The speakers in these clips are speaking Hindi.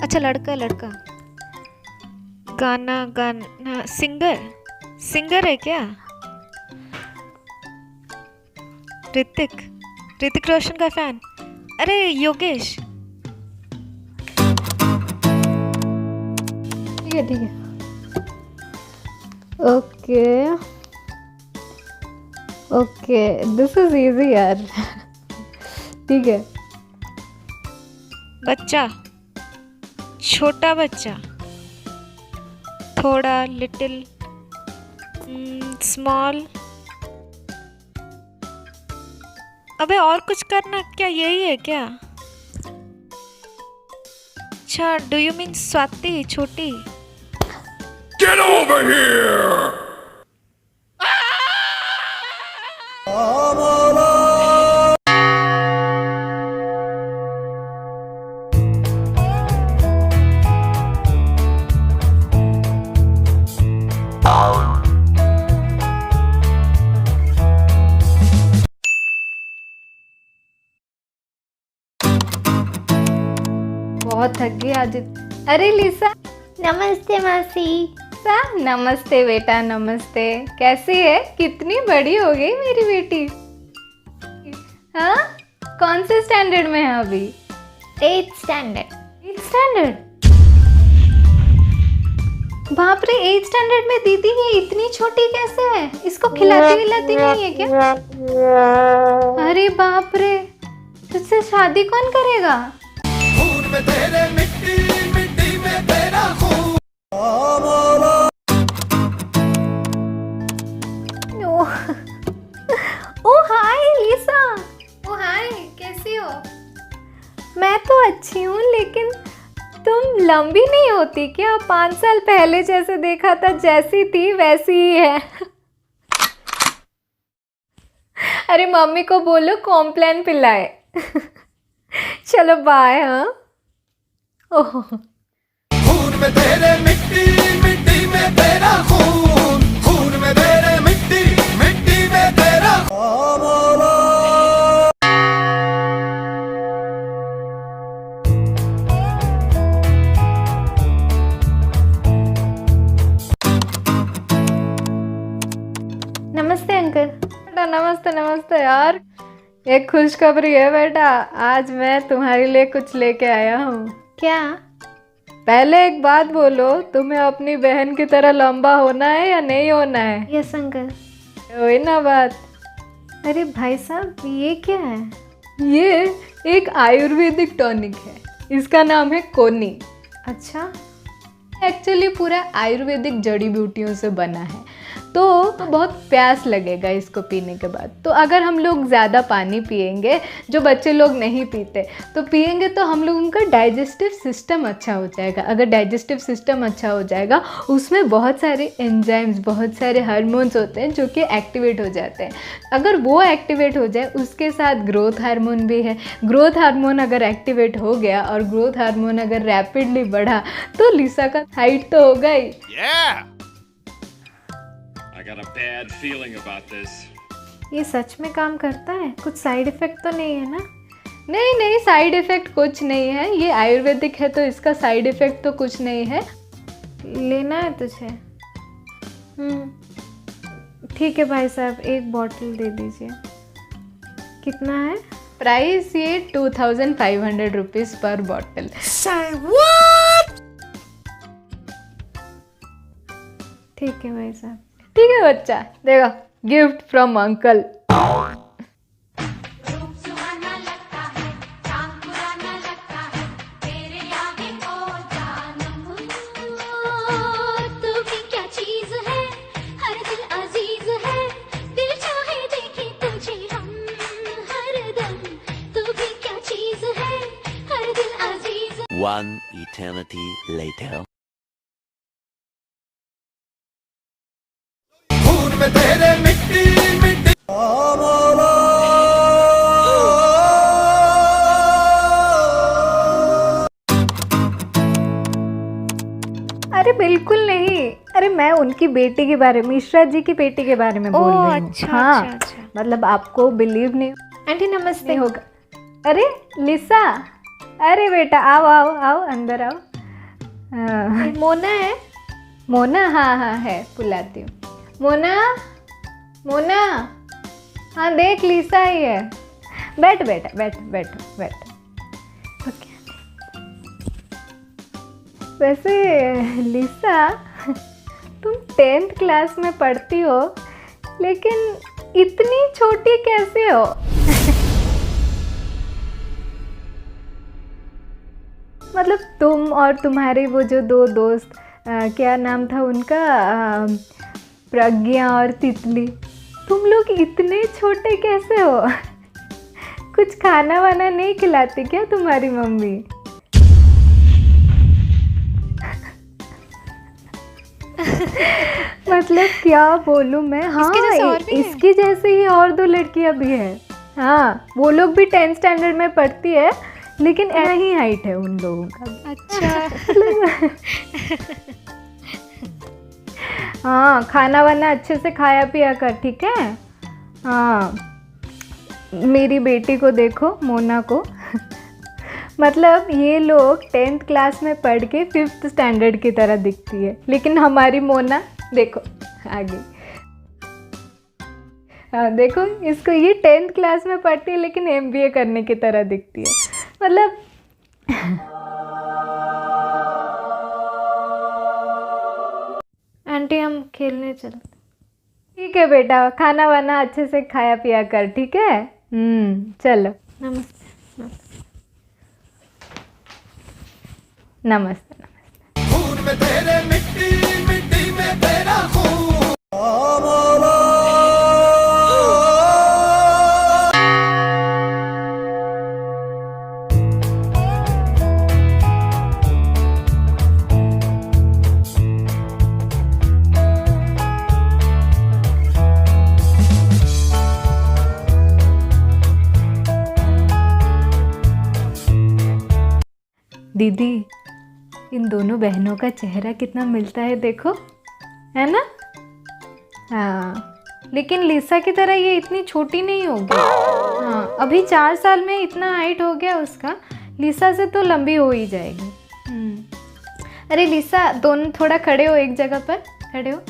अच्छा लड़का लड़का। गाना गाना सिंगर सिंगर है क्या? ऋतिक ऋतिक रोशन का फैन। अरे योगेश। ठीक है ठीक है। Okay okay this is easy यार। ठीक है। बच्चा, छोटा बच्चा, थोड़ा, लिटिल, स्मॉल। अबे और कुछ करना क्या, यही है क्या? अच्छा, डू यू मीन स्वाति, छोटी? Get over here! बहुत थक गई आज। अरे लिसा। नमस्ते मासी। नमस्ते बेटा नमस्ते। कैसी है? कितनी बड़ी हो गई मेरी बेटी। हाँ कौन से स्टैंडर्ड में है अभी? 8th standard. 8th standard? बाप रे 8th स्टैंडर्ड में दीदी ये इतनी छोटी कैसे है? इसको खिलाती विलाती नहीं है क्या? अरे बाप रे तुझसे शादी कौन करेगा? खून में तेरे मिट्टी मिट्टी में तेरा खून। ओ हाय लिसा। ओ हाय कैसी हो? मैं तो अच्छी हूँ लेकिन तुम लंबी नहीं होती क्या? 5 साल पहले जैसे देखा था जैसी थी वैसी ही है। अरे मम्मी को बोलो कॉम्प्लान पिलाए। चलो बाय। हाँ ओह खून में तेरे मिट्टी मिट्टी में तेरा खून। खून में तेरे मिट्टी मिट्टी में तेरा नमस्ते अंकल। बेटा नमस्ते नमस्ते यार। एक खुशखबरी है बेटा, आज मैं तुम्हारे लिए कुछ लेके आया हूँ। क्या? पहले एक बात बोलो, तुम्हें अपनी बहन की तरह लंबा होना है या नहीं होना है? Yes uncle. वही ना बात। अरे भाई साहब ये क्या है? ये एक आयुर्वेदिक टॉनिक है, इसका नाम है कोनी। अच्छा एक्चुअली पूरा आयुर्वेदिक जड़ी बूटियों से बना है, तो बहुत प्यास लगेगा इसको पीने के बाद। तो अगर हम लोग ज़्यादा पानी पिएंगे, जो बच्चे लोग नहीं पीते, तो पिएंगे तो हम लोगों का डाइजेस्टिव सिस्टम अच्छा हो जाएगा। अगर डाइजेस्टिव सिस्टम अच्छा हो जाएगा, उसमें बहुत सारे एंजाइम्स, बहुत सारे हार्मोन्स होते हैं जो कि एक्टिवेट हो जाते हैं। अगर वो एक्टिवेट हो जाए, उसके साथ ग्रोथ हार्मोन भी है। ग्रोथ हार्मोन अगर एक्टिवेट हो गया और ग्रोथ हार्मोन अगर रैपिडली बढ़ा, तो लिसा का हाइट तो होगा ही। Yeah! I got a bad feeling about this. ये सच में काम करता है? कुछ साइड इफेक्ट तो नहीं है ना? नहीं नहीं साइड इफ़ेक्ट कुछ नहीं है, ये आयुर्वेदिक है तो इसका साइड इफ़ेक्ट तो कुछ नहीं है। लेना है तुझे? ठीक है भाई साहब, एक बॉटल दे दीजिए। कितना है प्राइस? ये 2500 रुपीज़ पर बॉटल। Say what? ठीक है भाई साहब। ठीक है बच्चा, देखो gift from uncle. One eternity later. खून में तेरे मिट्टी मिट्टी। अरे बिल्कुल नहीं, अरे मैं उनकी बेटी के बारे में, मिश्रा जी की बेटी के बारे में बोल रही हूँ। अच्छा, हाँ अच्छा, अच्छा। मतलब आपको बिलीव नहीं आंटी नमस्ते। होगा। अरे लिसा, अरे बेटा आओ आओ आओ अंदर आओ। हाँ मोना है, मोना, हाँ हाँ है, बुलाती हूँ। मोना, मोना, हाँ देख लिसा ही है, बैठ बेटा, बैठ बैठ बैठ। ओके। वैसे लिसा, तुम 10th क्लास में पढ़ती हो, लेकिन इतनी छोटी कैसे हो? मतलब तुम और तुम्हारे वो जो दो दोस्त, क्या नाम था उनका, प्रज्ञा और तितली, तुम लोग इतने छोटे कैसे हो? कुछ खाना वाना नहीं खिलाती क्या तुम्हारी मम्मी? मतलब क्या बोलूँ मैं। हाँ इसके जैसे और भी हैं? इसकी जैसे ही और 2 लड़कियां भी हैं। हाँ वो लोग भी 10th स्टैंडर्ड में पढ़ती है, लेकिन ऐसा ही हाइट है उन लोगों का। अच्छा। हाँ खाना वाना अच्छे से खाया पिया कर, ठीक है? हाँ मेरी बेटी को देखो, मोना को। मतलब ये लोग 10th क्लास में पढ़ के 5th स्टैंडर्ड की तरह दिखती है, लेकिन हमारी मोना देखो आगे। हाँ देखो इसको, ये 10th क्लास में पढ़ती है लेकिन MBA करने की तरह दिखती है। मतलब आंटी हम खेलने चलते। ठीक है बेटा, खाना वाना अच्छे से खाया पिया कर, ठीक है? चलो। नमस्ते। नमस्ते नमस्ते। खून में तेरे मिट्टी मिट्टी में तेरा खून। दीदी इन दोनों बहनों का चेहरा कितना मिलता है, देखो, है ना? हाँ लेकिन लिसा की तरह ये इतनी छोटी नहीं होगी। हाँ अभी 4 साल में इतना हाइट हो गया उसका, लिसा से तो लंबी हो ही जाएगी। अरे लिसा दोनों थोड़ा खड़े हो, एक जगह पर खड़े हो।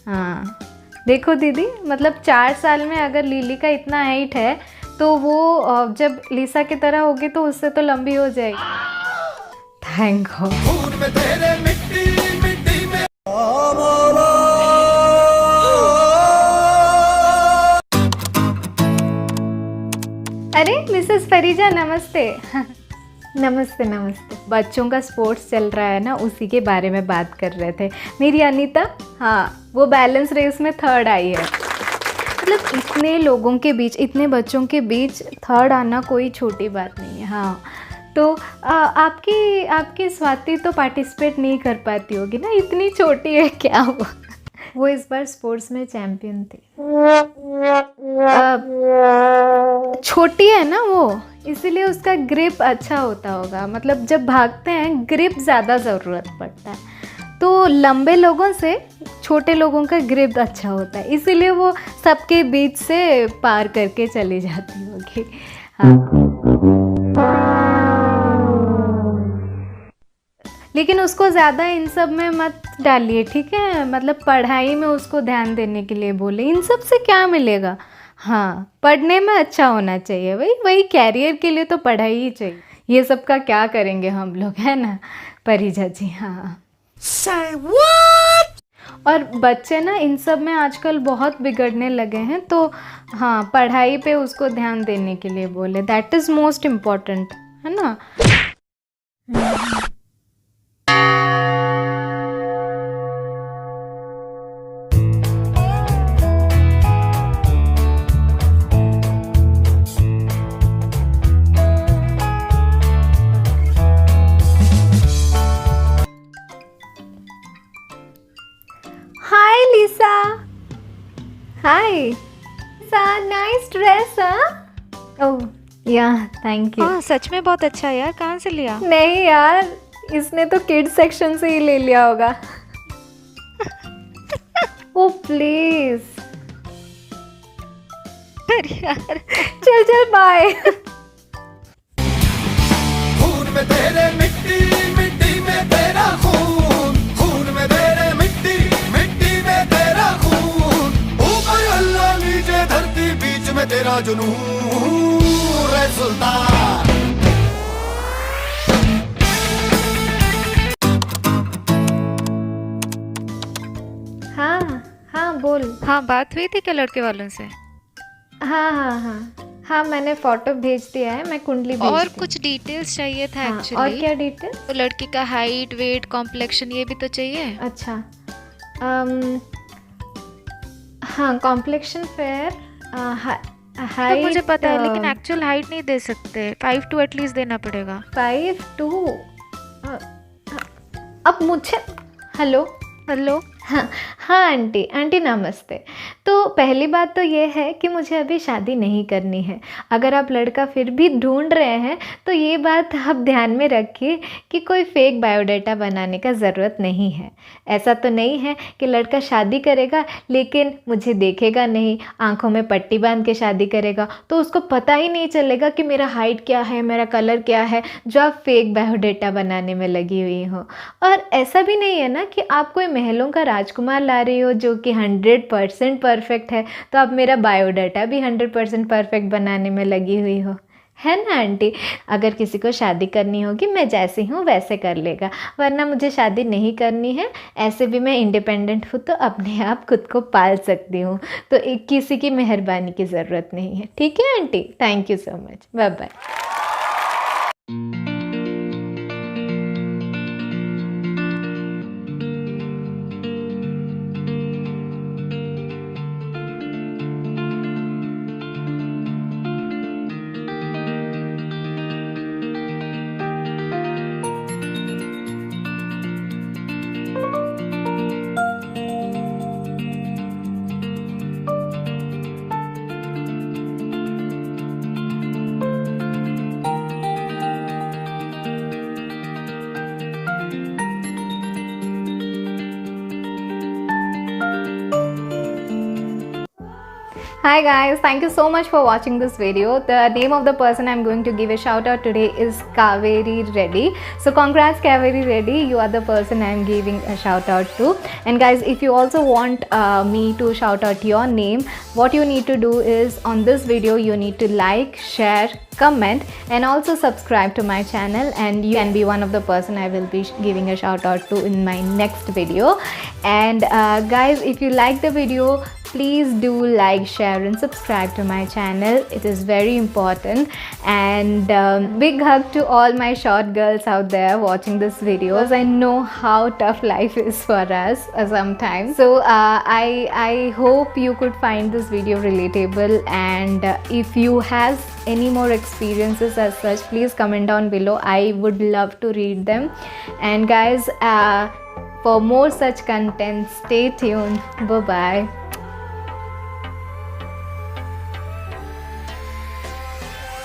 हाँ देखो दीदी, मतलब 4 साल में अगर लिली का इतना हाइट है तो वो जब लिसा की तरह होगी तो उससे तो लंबी हो जाएगी। Thank God. खून में तेरे मिट्टी मिट्टी में। अरे मिसेस फरीजा नमस्ते। नमस्ते नमस्ते। बच्चों का स्पोर्ट्स चल रहा है ना, उसी के बारे में बात कर रहे थे। मेरी अनीता, हाँ वो बैलेंस रेस में 3rd आई है। मतलब इतने लोगों के बीच, इतने बच्चों के बीच 3rd आना कोई छोटी बात नहीं है। हाँ तो आपकी स्वाति तो पार्टिसिपेट नहीं कर पाती होगी ना, इतनी छोटी है क्या वो इस बार स्पोर्ट्स में चैंपियन थी। छोटी है ना वो, इसीलिए उसका ग्रिप अच्छा होता होगा। मतलब जब भागते हैं ग्रिप ज़्यादा ज़रूरत पड़ता है, तो लंबे लोगों से छोटे लोगों का ग्रिप अच्छा होता है, इसीलिए वो सबके बीच से पार करके चली जाती होगी। हाँ लेकिन उसको ज़्यादा इन सब में मत डालिए, ठीक है? मतलब पढ़ाई में उसको ध्यान देने के लिए बोले। इन सब से क्या मिलेगा? हाँ पढ़ने में अच्छा होना चाहिए, वही कैरियर के लिए तो पढ़ाई ही चाहिए। ये सब का क्या करेंगे हम लोग, है ना परिजा जी? हाँ Say what? और बच्चे ना इन सब में आजकल बहुत बिगड़ने लगे हैं, तो हाँ पढ़ाई पे उसको ध्यान देने के लिए बोले। दैट इज़ मोस्ट इम्पॉर्टेंट, है ना? हाय लिसा। हाय लिसा, नाइस ड्रेस। हाँ ओह या थैंक यू। हाँ सच में बहुत अच्छा है यार, कहाँ से लिया? नहीं यार, इसने तो किड्स सेक्शन से ही ले लिया होगा। ओ प्लीज, अरे यार चल चल बाय। खून में तेरे मिट्टी मिट्टी में तेरा खून, खून में तेरे मिट्टी मिट्टी में तेरा खून, ऊपर अल्लाह नीचे धरती बीच में तेरा जुनून रे सुल्तान। हाँ हाँ बोल। हाँ, बात हुई थी क्या लड़के वालों से? हाँ हाँ हाँ हाँ, मैंने फोटो भेज दिया है, मैं कुंडली भेज और दी। कुछ डिटेल्स चाहिए था हाँ, और एक्चुअली। क्या डिटेल? तो लड़की का हाइट, वेट, कॉम्प्लेक्शन ये भी तो चाहिए। अच्छा, हाँ कॉम्प्लेक्शन फेयर, तो मुझे पता है, लेकिन एक्चुअल हाइट नहीं दे सकते, 5'2" एटलीस्ट देना पड़ेगा। 5'2". अब मुझे, हेलो हेलो। हाँ हाँ आंटी, आंटी नमस्ते। तो पहली बात तो ये है कि मुझे अभी शादी नहीं करनी है। अगर आप लड़का फिर भी ढूंढ रहे हैं तो ये बात आप ध्यान में रखिए कि कोई फेक बायोडाटा बनाने का ज़रूरत नहीं है। ऐसा तो नहीं है कि लड़का शादी करेगा लेकिन मुझे देखेगा नहीं, आंखों में पट्टी बांध के शादी करेगा, तो उसको पता ही नहीं चलेगा कि मेरा हाइट क्या है, मेरा कलर क्या है, जो आप फेक बायोडाटा बनाने में लगी हुई हो। और ऐसा भी नहीं है ना कि आप कोई महलों का राजकुमार ला रही हो जो कि 100% परफेक्ट है, तो आप मेरा बायोडाटा भी 100% परफेक्ट बनाने में लगी हुई हो, है ना आंटी? अगर किसी को शादी करनी होगी, मैं जैसी हूँ वैसे कर लेगा, वरना मुझे शादी नहीं करनी है। ऐसे भी मैं इंडिपेंडेंट हूँ, तो अपने आप खुद को पाल सकती हूँ, तो एक किसी की मेहरबानी की ज़रूरत नहीं है। ठीक है aunty, thank you so much, bye bye. Hi guys, thank you so much for watching this video. The name of the person I'm going to give a shout out today is Kaveri Reddy. So congrats Kaveri Reddy, you are the person I'm giving a shout out to. And guys, if you also want me to shout out your name, what you need to do is on this video you need to like, share, comment and also subscribe to my channel, and you can be one of the person I will be giving a shout out to in my next video. And guys, if you like the video, please do like, share and subscribe to my channel. It is very important. And big hug to all my short girls out there watching this videos. I know how tough life is for us sometimes. So I hope you could find this video relatable, and if you have any more experiences as such, please comment down below. I would love to read them. And guys, for more such content, stay tuned. Bye bye.